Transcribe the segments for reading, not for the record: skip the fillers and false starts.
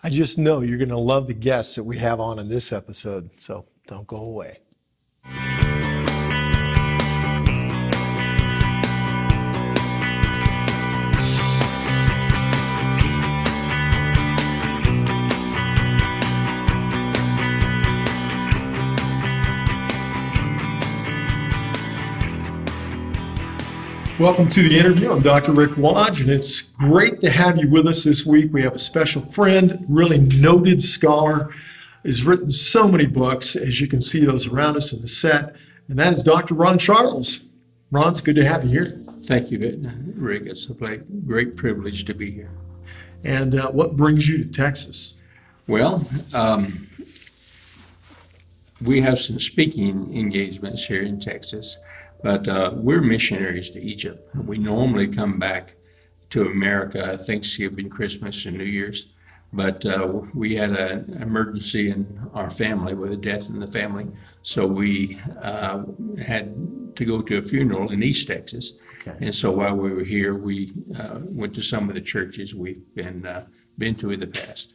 I just know you're going to love the guests that we have on in this episode, so don't go away. Welcome to the interview. I'm Dr. Rick Wadge, and it's great to have you with us this week. We have a special friend, really noted scholar, has written so many books, as you can see those around us in the set, and that is Dr. Ron Charles. Ron, it's good to have you here. Thank you, Rick. It's a great privilege to be here. And what brings you to Texas? Well, we have some speaking engagements here in Texas. But we're missionaries to Egypt. We normally come back to America Thanksgiving, Christmas, and New Year's. But we had an emergency in our family with a death in the family. So we had to go to a funeral in East Texas. Okay. And so while we were here, we went to some of the churches we've been to in the past.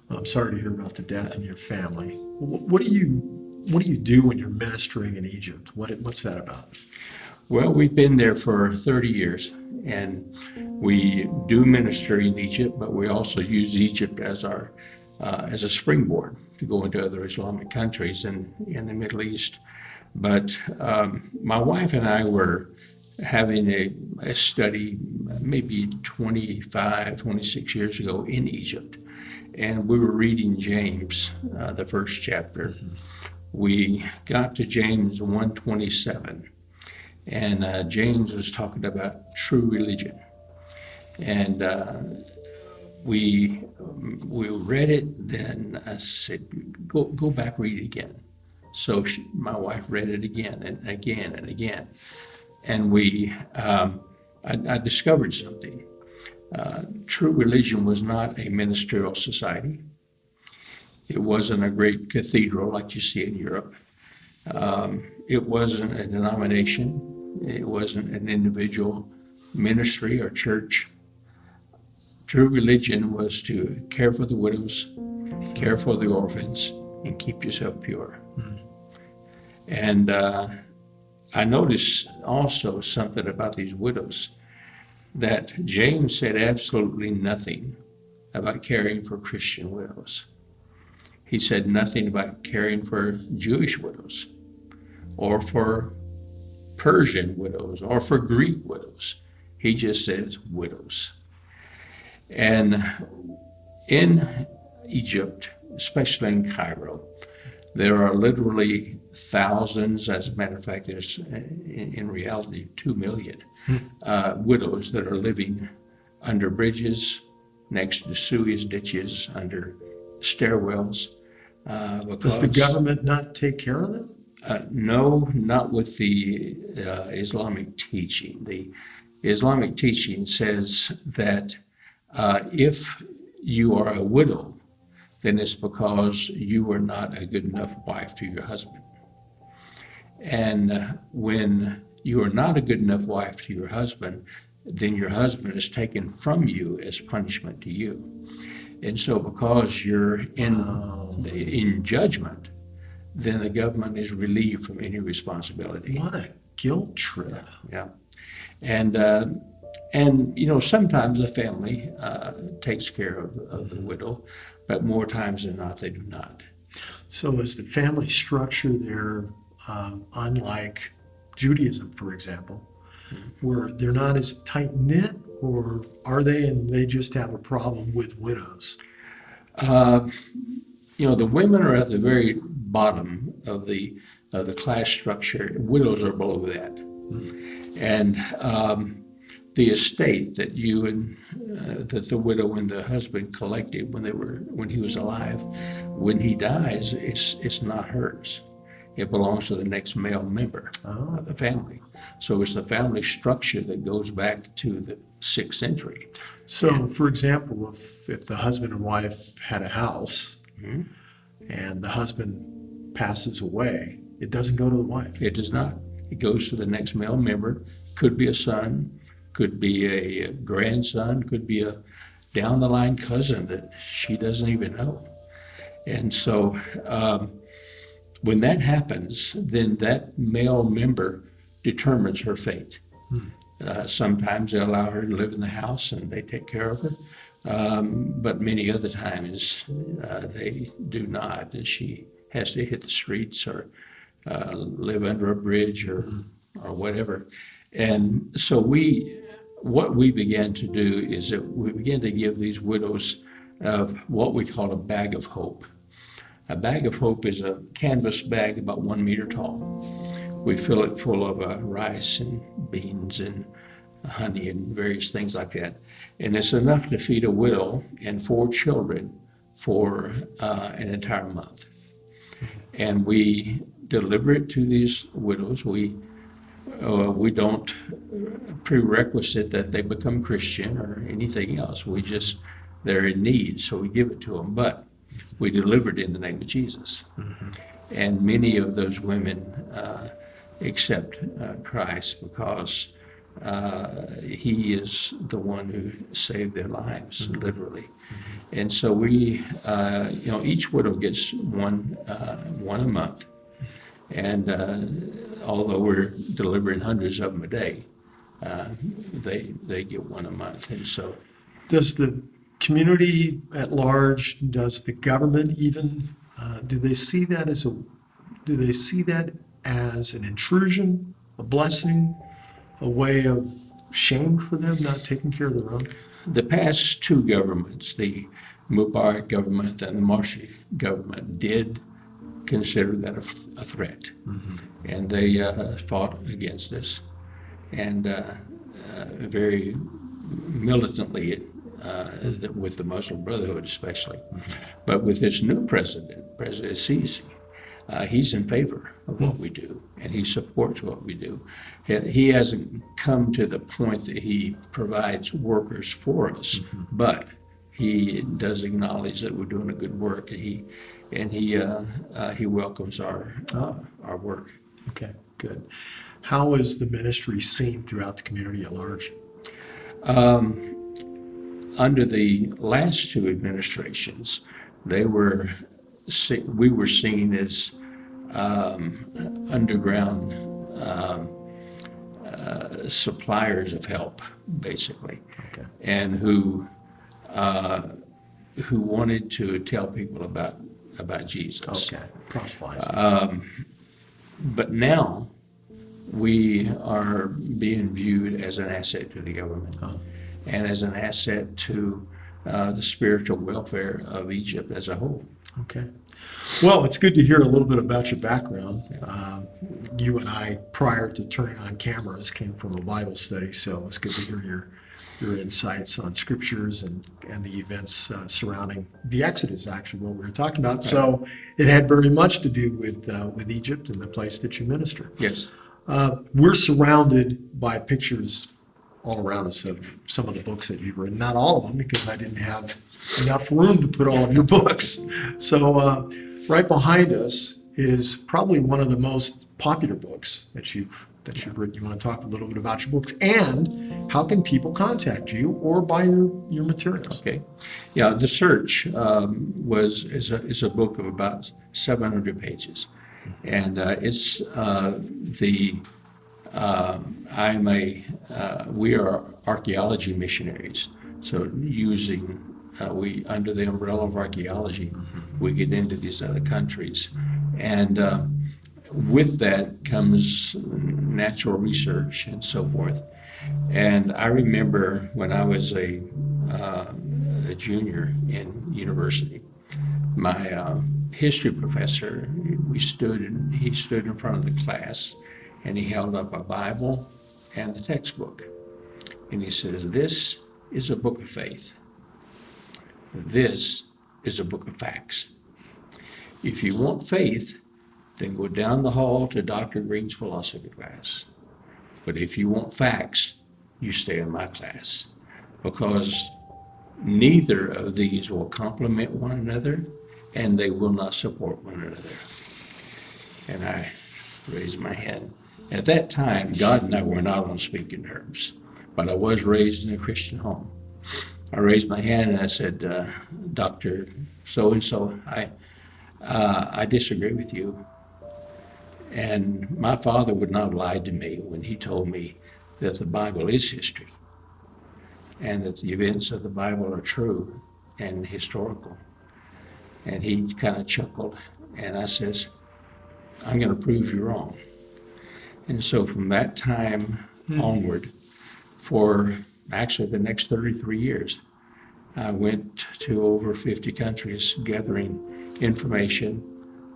Well, I'm sorry to hear about the death in your family. What do you do when you're ministering in Egypt? What's that about? Well, we've been there for 30 years, and we do ministry in Egypt, but we also use Egypt as a springboard to go into other Islamic countries in the Middle East. But my wife and I were having a study maybe 26 years ago in Egypt, and we were reading James, the first chapter. Mm-hmm. We got to James 1:27, and James was talking about true religion. And we read it, then I said, go back, read it again. So my wife read it again and again and again. And I discovered something. True religion was not a ministerial society. It wasn't a great cathedral like you see in Europe. It wasn't a denomination. It wasn't an individual ministry or church. True religion was to care for the widows, care for the orphans, and keep yourself pure. Mm. And I noticed also something about these widows, that James said absolutely nothing about caring for Christian widows. He said nothing about caring for Jewish widows or for Persian widows or for Greek widows. He just says widows. And in Egypt, especially in Cairo, there are literally thousands, as a matter of fact, there's in reality 2 million widows that are living under bridges, next to sewage ditches, under stairwells. Does the government not take care of them? No, not with the Islamic teaching. The Islamic teaching says that if you are a widow, then it's because you were not a good enough wife to your husband. And when you are not a good enough wife to your husband, then your husband is taken from you as punishment to you. And so because you're in judgment, then the government is relieved from any responsibility. What a guilt trip. Yeah. And sometimes the family takes care of the widow, but more times than not, they do not. So is the family structure there unlike Judaism, for example, where they're not as tight-knit, or are they, and they just have a problem with widows? The women are at the very bottom of the class structure. Widows are below that. Mm-hmm. And the estate that that the widow and the husband collected when he was alive, when he dies, it's not hers. It belongs to the next male member of the family. So it's the family structure that goes back to the 6th century. So, for example, if the husband and wife had a house, mm-hmm. and the husband passes away, it doesn't go to the wife. It does not. It goes to the next male member. Could be a son, could be a grandson, could be a down the line cousin that she doesn't even know. And so when that happens, then that male member determines her fate. Sometimes they allow her to live in the house and they take care of her. But many other times they do not, and she has to hit the streets or live under a bridge or whatever. And so what we began to do is that we began to give these widows of what we call a bag of hope. A bag of hope is a canvas bag about 1 meter tall. We fill it full of rice and beans and honey and various things like that. And it's enough to feed a widow and 4 children for an entire month. And we deliver it to these widows. We don't prerequisite that they become Christian or anything else. They're in need, so we give it to them. But we deliver it in the name of Jesus. And many of those women accept Christ because he is the one who saved their lives, literally. And so we, each widow gets one a month. And although we're delivering hundreds of them a day, they get one a month. And so, Does the community at large, does the government even, do they see that as an intrusion, a blessing, a way of shame for them not taking care of their own? the past 2 governments, the Mubarak government and the Morsi government, did consider that a threat. And they fought against us, and very militantly with the Muslim Brotherhood especially. But with this new President Sisi, he's in favor of what we do, and he supports what we do. He hasn't come to the point that he provides workers for us, but he does acknowledge that we're doing a good work, and he welcomes our work. Okay, good. How is the ministry seen throughout the community at large? Under the last 2 administrations, we were seen as underground suppliers of help, basically, Okay. and who wanted to tell people about Jesus. Okay, proselytizing. But now we are being viewed as an asset to the government and as an asset to the spiritual welfare of Egypt as a whole. Okay. Well, it's good to hear a little bit about your background. You and I, prior to turning on cameras, came from a Bible study, so it's good to hear your insights on scriptures and the events surrounding the Exodus, actually, what we were talking about. So it had very much to do with Egypt and the place that you minister. Yes. We're surrounded by pictures all around us of some of the books that you've written. Not all of them, because I didn't have enough room to put all of your books. So right behind us is probably one of the most popular books that you've written. You want to talk a little bit about your books, and how can people contact you or buy your materials? Okay. Yeah, The Search is a book of about 700 pages, and we are archaeology missionaries. So we under the umbrella of archaeology, we get into these other countries, and with that comes natural research and so forth. And I remember when I was a junior in university, my history professor, he stood in front of the class, and he held up a Bible and the textbook, and he says, "This is a book of faith. This is a book of facts. If you want faith, then go down the hall to Dr. Green's philosophy class. But if you want facts, you stay in my class, because neither of these will complement one another, and they will not support one another." And I raised my hand. At that time, God and I were not on speaking terms, but I was raised in a Christian home. I raised my hand and I said, Dr. So-and-so, I disagree with you. And my father would not have lied to me when he told me that the Bible is history and that the events of the Bible are true and historical. And he kind of chuckled, and I says, I'm going to prove you wrong. And so from that time onward, for actually the next 33 years, I went to over 50 countries gathering information,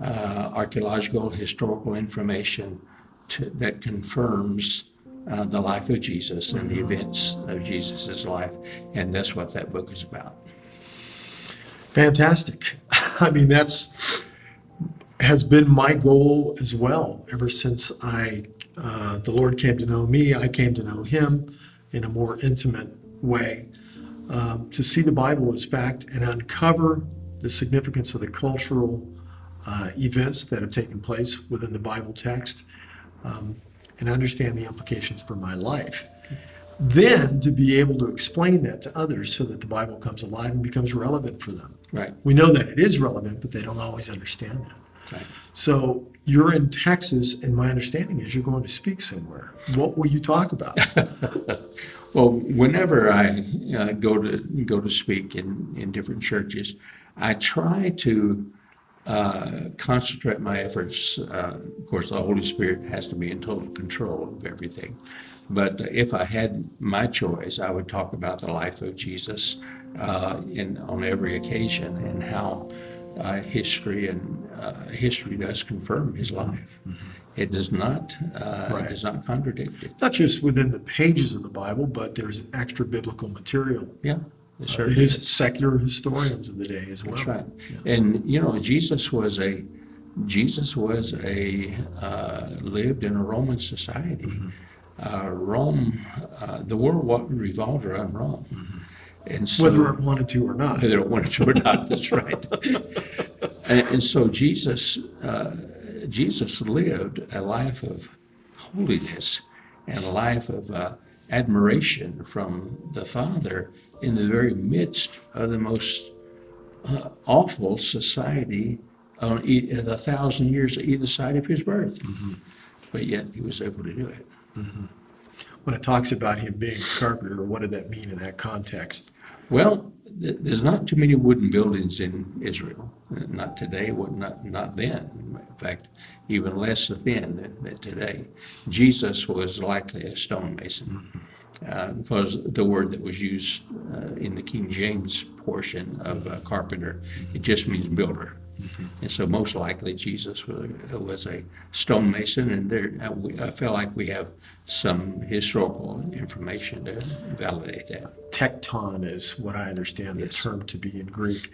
archaeological, historical information that confirms the life of Jesus and the events of Jesus' life. And that's what that book is about. Fantastic. I mean, has been my goal as well ever since the Lord came to know me. I came to know Him in a more intimate way. To see the Bible as fact and uncover the significance of the cultural events that have taken place within the Bible text, and understand the implications for my life. Then to be able to explain that to others so that the Bible comes alive and becomes relevant for them. Right. We know that it is relevant, but they don't always understand that. Right. So you're in Texas, and my understanding is you're going to speak somewhere. What will you talk about? Well, whenever I go to speak in different churches, I try to concentrate my efforts. Of course, the Holy Spirit has to be in total control of everything. But if I had my choice, I would talk about the life of Jesus on every occasion, and how history does confirm his life. It does not contradict it. Not just within the pages of the Bible, but there's extra biblical material. Yeah, it certainly is. Secular historians of the day as well. That's right. Yeah. And Jesus lived in a Roman society. Rome, the world revolved around Rome. And so, Whether it wanted to or not. whether it wanted to or not, that's right. And so Jesus lived a life of holiness and a life of admiration from the Father in the very midst of the most awful society on 1,000 years either side of his birth. But yet he was able to do it. When it talks about him being a carpenter, what did that mean in that context? Well, there's not too many wooden buildings in Israel. Not today, not then. In fact, even less then than today. Jesus was likely a stonemason, because the word that was used in the King James portion of carpenter, it just means builder. And so most likely Jesus was a stonemason, and I feel like we have some historical information to validate that. Tecton is what I understand the Yes. term to be in Greek.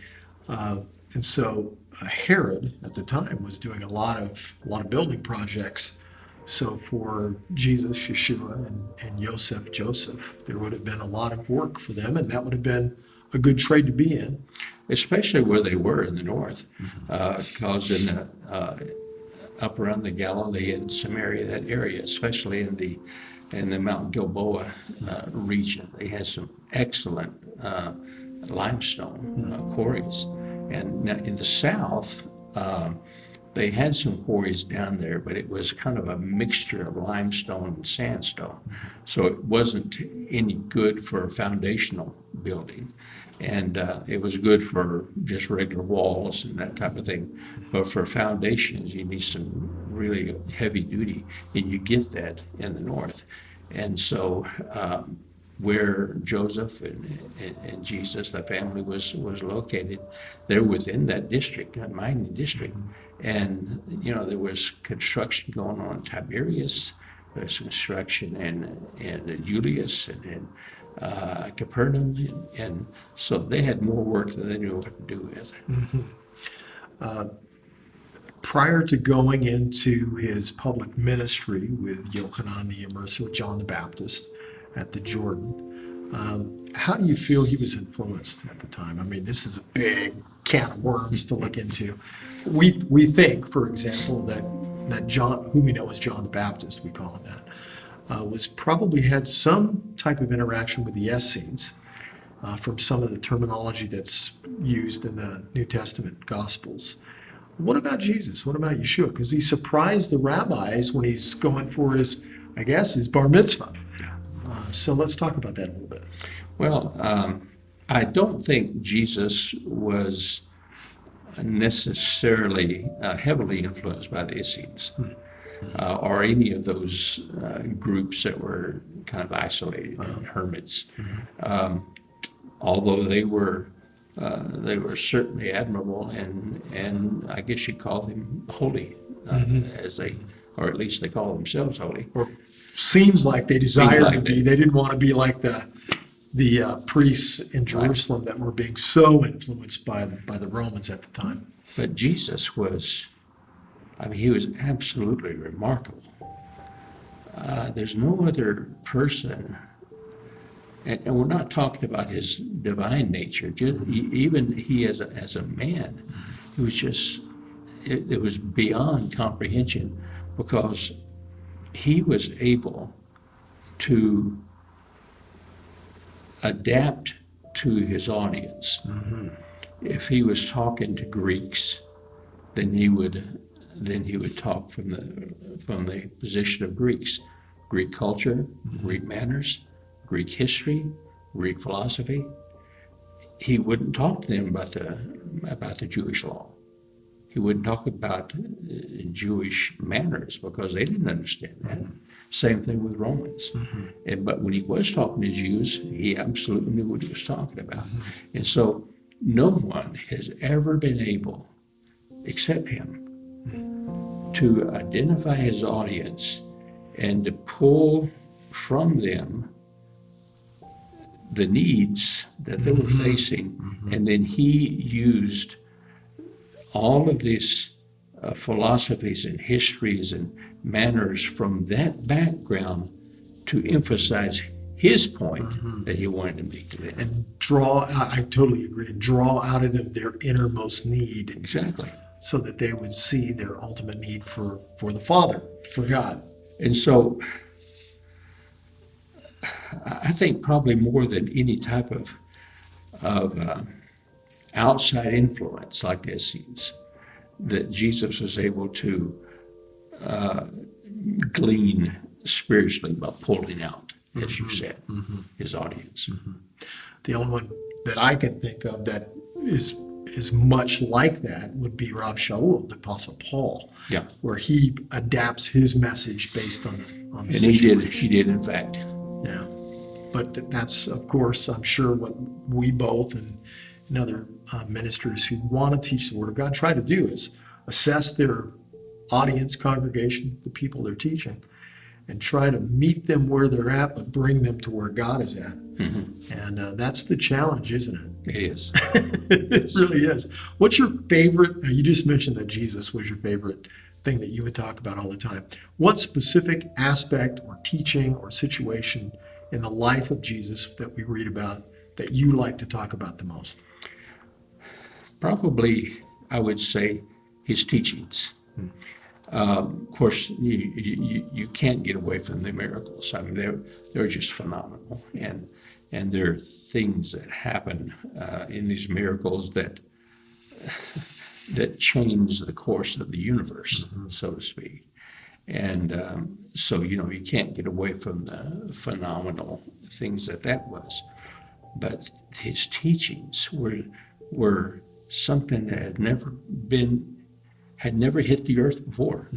And so Herod at the time was doing a lot of building projects. So for Jesus, Yeshua, and Joseph, there would have been a lot of work for them, and that would have been a good trade to be in. Especially where they were in the north, because up around the Galilee and Samaria, that area, especially in the Mount Gilboa region, they had some excellent limestone quarries. And now in the south, they had some quarries down there, but it was kind of a mixture of limestone and sandstone. So it wasn't any good for foundational building. And it was good for just regular walls and that type of thing. But for foundations, you need some really heavy duty, and you get that in the north. And so where Joseph and Jesus, the family, was located, they're within that district, that mining district. And, there was construction going on in Tiberias, there's construction in Julius and in Capernaum, and so they had more work than they knew what to do with. Prior to going into his public ministry with Yochanan the Immerser, John the Baptist at the Jordan, how do you feel he was influenced at the time? I mean, this is a big can of worms to look into. We think, for example, that John, who we know as John the Baptist, we call him that, was probably had some type of interaction with the Essenes, from some of the terminology that's used in the New Testament Gospels. What about Jesus? What about Yeshua? Because he surprised the rabbis when he's going for his, I guess, his bar mitzvah. So let's talk about that a little bit. Well, I don't think Jesus was necessarily heavily influenced by the Essenes or any of those groups that were kind of isolated and hermits. Although they were certainly admirable, and I guess you'd call them holy, or at least they call themselves holy. Or seems like they desired like to be. it. They didn't want to be like the priests in Jerusalem that were being so influenced by the Romans at the time. But Jesus was, he was absolutely remarkable. There's no other person, and we're not talking about his divine nature, even he as a man, it was just, it was beyond comprehension, because he was able to adapt to his audience. If he was talking to Greeks, then he would talk from the position of Greeks, Greek culture, Greek manners, Greek history, Greek philosophy. He wouldn't talk to them about the Jewish law. He wouldn't talk about Jewish manners, because they didn't understand that. Same thing with Romans. But when he was talking to Jews, he absolutely knew what he was talking about. And so no one has ever been able, except him, to identify his audience and to pull from them the needs that they were facing. And then he used all of these philosophies and histories and manners from that background to emphasize his point that he wanted to make to them. And I totally agree, and draw out of them their innermost need. Exactly. So that they would see their ultimate need for the Father, for God. And so I think probably more than any type of outside influence like the Essenes, that Jesus was able to glean spiritually by pulling out, as you said, his audience. The only one that I can think of that is much like that would be Rav Shaul, the Apostle Paul, where he adapts his message based on the And situation. he did in fact. Yeah, but that's, of course, I'm sure what we both and other ministers who want to teach the Word of God try to do is assess their audience, congregation, the people they're teaching, and try to meet them where they're at, but bring them to where God is at. And that's the challenge, isn't it? It is. It really is. What's your favorite? You just mentioned that Jesus was your favorite thing that you would talk about all the time. What specific aspect or teaching or situation in the life of Jesus that we read about that you like to talk about the most? Probably, I would say, his teachings. Of course, you can't get away from the miracles. I mean, they're just phenomenal, and there are things that happen in these miracles that change the course of the universe, so to speak. And so you can't get away from the phenomenal things that was. But his teachings were something that had never hit the earth before.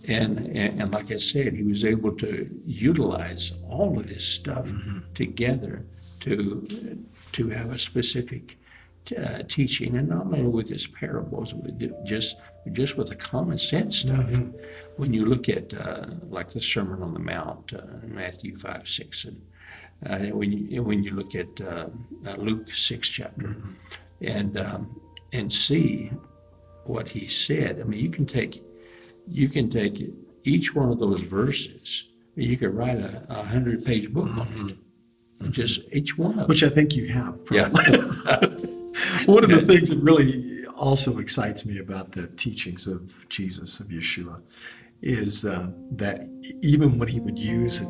And like I said, he was able to utilize all of this stuff together to have a specific teaching, and not only with his parables, but just with the common sense stuff. When you look at like the Sermon on the Mount, Matthew 5, 6, and when you look at Luke 6 chapter, and see what he said. I mean, you can take each one of those verses, and you could write a 100-page book on it. Just each one of them. Which I think you have. Yeah. One of the things that really also excites me about the teachings of Jesus, of Yeshua, is that even when he would use a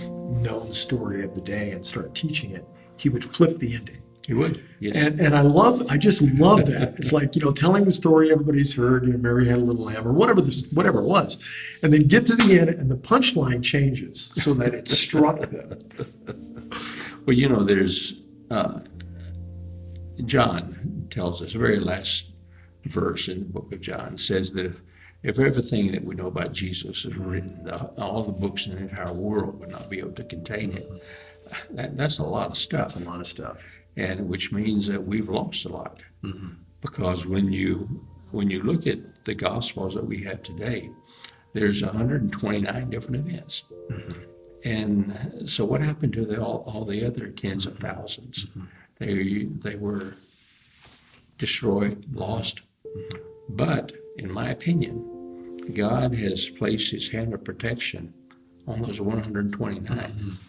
known story of the day and start teaching it, he would flip the ending. He would, yes. And I just love that. It's like, telling the story everybody's heard, Mary had a little lamb, or whatever it was, and then get to the end and the punchline changes so that it struck them. Well, there's, John tells us, the very last verse in the book of John says that if everything that we know about Jesus is written, all the books in the entire world would not be able to contain it. That's a lot of stuff. That's a lot of stuff. And which means that we've lost a lot. Because when you look at the Gospels that we have today, there's 129 different events. And so what happened to all the other tens of thousands? They were destroyed, lost. But in my opinion, God has placed his hand of protection on those 129.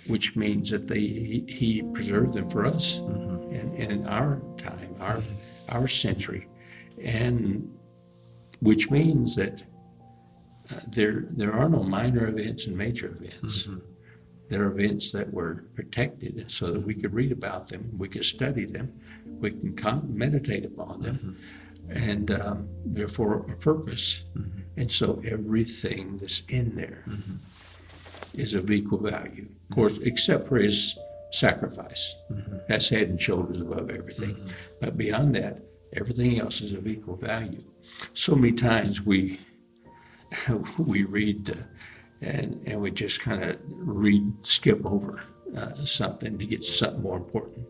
Which means that he preserved them for us in our time, our century, and which means that there are no minor events and major events. There are events that were protected so that we could read about them, we could study them, we can meditate upon them, and they're for a purpose. And so everything that's in there is of equal value. Of course, except for his sacrifice. That's head and shoulders above everything. But beyond that, everything else is of equal value. So many times we read and we just kind of skip over something to get to something more important.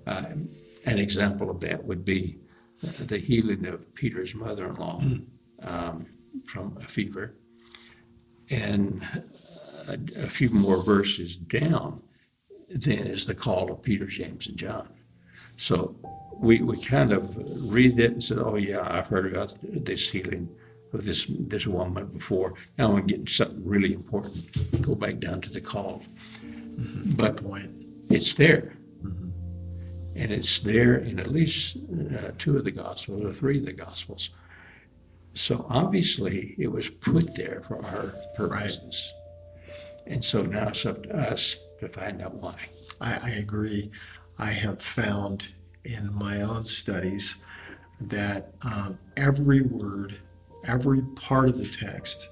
An example of that would be the healing of Peter's mother-in-law from a fever. And a few more verses down, then is the call of Peter, James, and John. So we kind of read that and say, oh yeah, I've heard about this healing of this woman before. Now I'm getting something really important. Go back down to the call. But Good point. it's there. And it's there in at least 2 of the Gospels or 3 of the Gospels. So obviously it was put there for our purposes. And so now it's up to us to find out why. I agree. I have found in my own studies that every word, every part of the text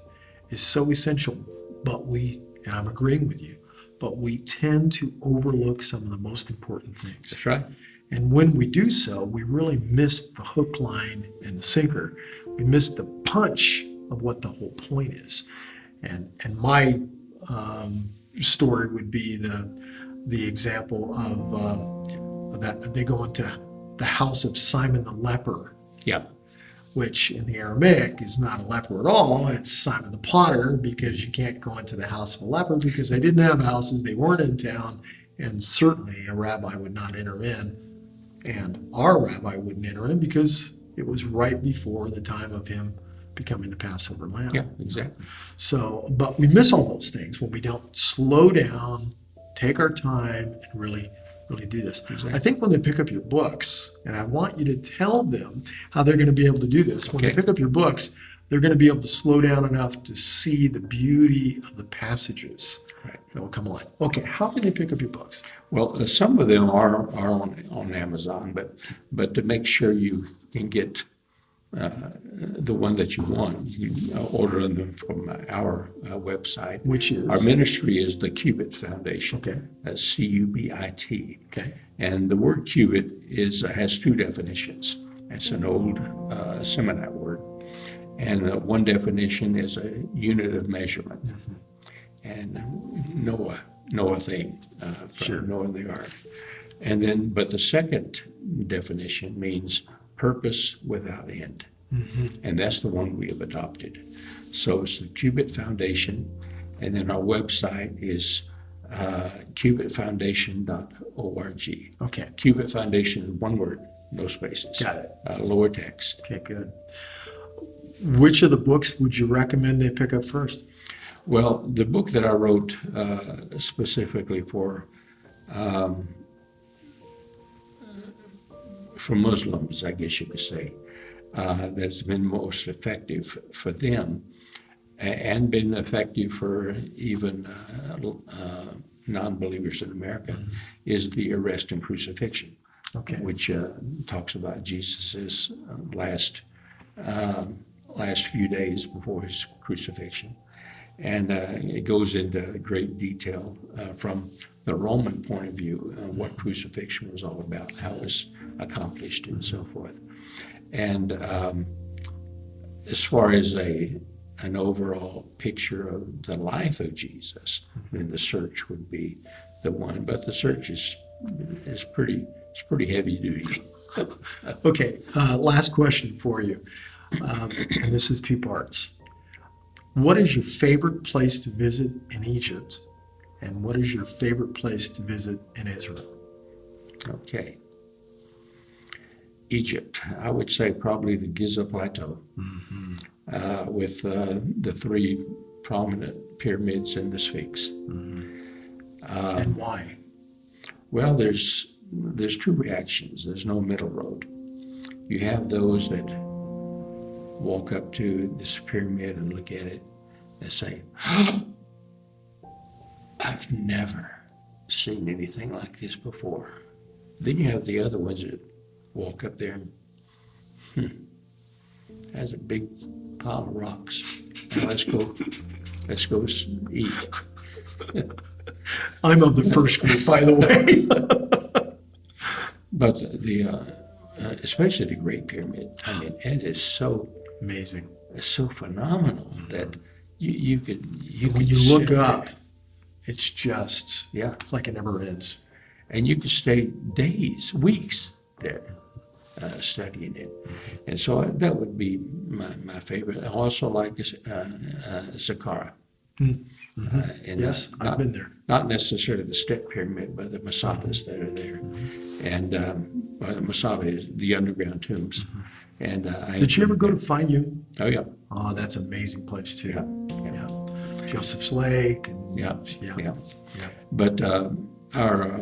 is so essential, but and I'm agreeing with you, but we tend to overlook some of the most important things. That's right. And when we do so, we really miss the hook, line, and the sinker. We miss the punch of what the whole point is. And my story would be the example of that they go into the house of Simon the leper. Yeah. Which in the Aramaic is not a leper at all. It's Simon the potter, because you can't go into the house of a leper because they didn't have houses, they weren't in town, and certainly a rabbi would not enter in. And our rabbi wouldn't enter in because it was right before the time of him becoming the Passover lamb. Yeah, exactly. So, but we miss all those things when we don't slow down, take our time, and really do this. Exactly. I think when they pick up your books, and I want you to tell them how they're going to be able to do this. When they pick up your books, they're going to be able to slow down enough to see the beauty of the passages that will come alive. Okay, how can they pick up your books? Well, some of them are on Amazon, but to make sure you can get the one that you want, you can order them from our website. Which is? Our ministry is the Cubit Foundation. Okay. That's C-U-B-I-T. Okay. And the word cubit has 2 definitions. It's an old Seminite word. And one definition is a unit of measurement. And Noah thing, from Noah in the ark. And then, but the second definition means purpose without end. And that's the one we have adopted. So it's the Cubit Foundation. And then our website is cubitfoundation.org. Okay. Cubit Foundation is one word, no spaces. Got it. Lower text. Okay, good. Which of the books would you recommend they pick up first? Well, the book that I wrote specifically for Muslims, I guess you could say, that's been most effective for them and been effective for even non-believers in America is the arrest and crucifixion, Okay. which talks about Jesus's last few days before his crucifixion. And it goes into great detail from the Roman point of view, what crucifixion was all about, how it was accomplished, and so forth. And as far as an overall picture of the life of Jesus, then the search would be the one. But the search is pretty heavy duty. Okay, last question for you. And this is two parts. What is your favorite place to visit in Egypt? And what is your favorite place to visit in Israel? Okay. Egypt, I would say probably the Giza Plateau, with the three prominent pyramids and the Sphinx. And why? Well, there's two reactions. There's no middle road. You have those that walk up to this pyramid and look at it and say, I've never seen anything like this before. Then you have the other ones that walk up there and, has a big pile of rocks. Now let's go eat. I'm of the first group, by the way. But especially the Great Pyramid, I mean, it is so Amazing. phenomenal that you could When you sit look there. up, it's just Yeah. like it never ends. And you could stay days, weeks there studying it. And so that would be my favorite. I also like Saqqara. And, Yes, I've been there. Not necessarily the step pyramid, but the masadas that are there. And Masada is the underground tombs. And Did you ever go to Fayum? Oh yeah, Oh, that's an amazing place too. yeah. Yeah. Joseph's Lake. And, Yeah, yeah. yeah. Yeah. But our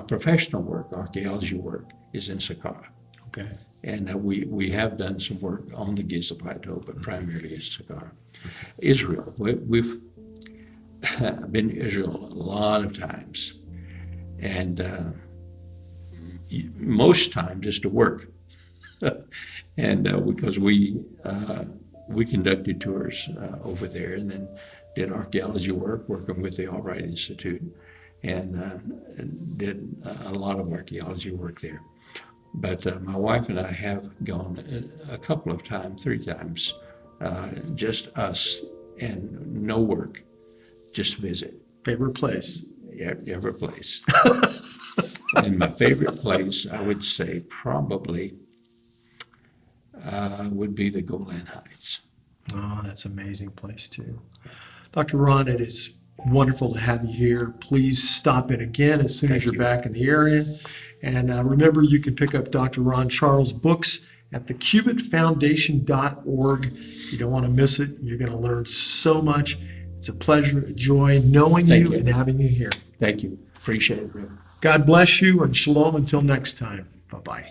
professional work, archaeology work, is in Saqqara. Okay. And we have done some work on the Giza Plateau, but primarily in Saqqara. Israel, we've been to Israel a lot of times, and most times just to work. And because we conducted tours over there, and then did archaeology work, working with the Albright Institute, and did a lot of archaeology work there. But my wife and I have gone a couple of times, 3 times, just us and no work, just visit Favorite place? every place. And my favorite place, I would say, probably would be the Golan Heights. Oh, that's an amazing place too. Dr. Ron, it is wonderful to have you here. Please stop in again as soon as Thank you're you. back in the area. And remember, you can pick up Dr. Ron Charles' books at thecubitfoundation.org. You don't want to miss it. You're going to learn so much. It's a pleasure, a joy knowing Thank you you. and having you here. Thank you. Appreciate it, Rick. God bless you and shalom until next time. Bye-bye.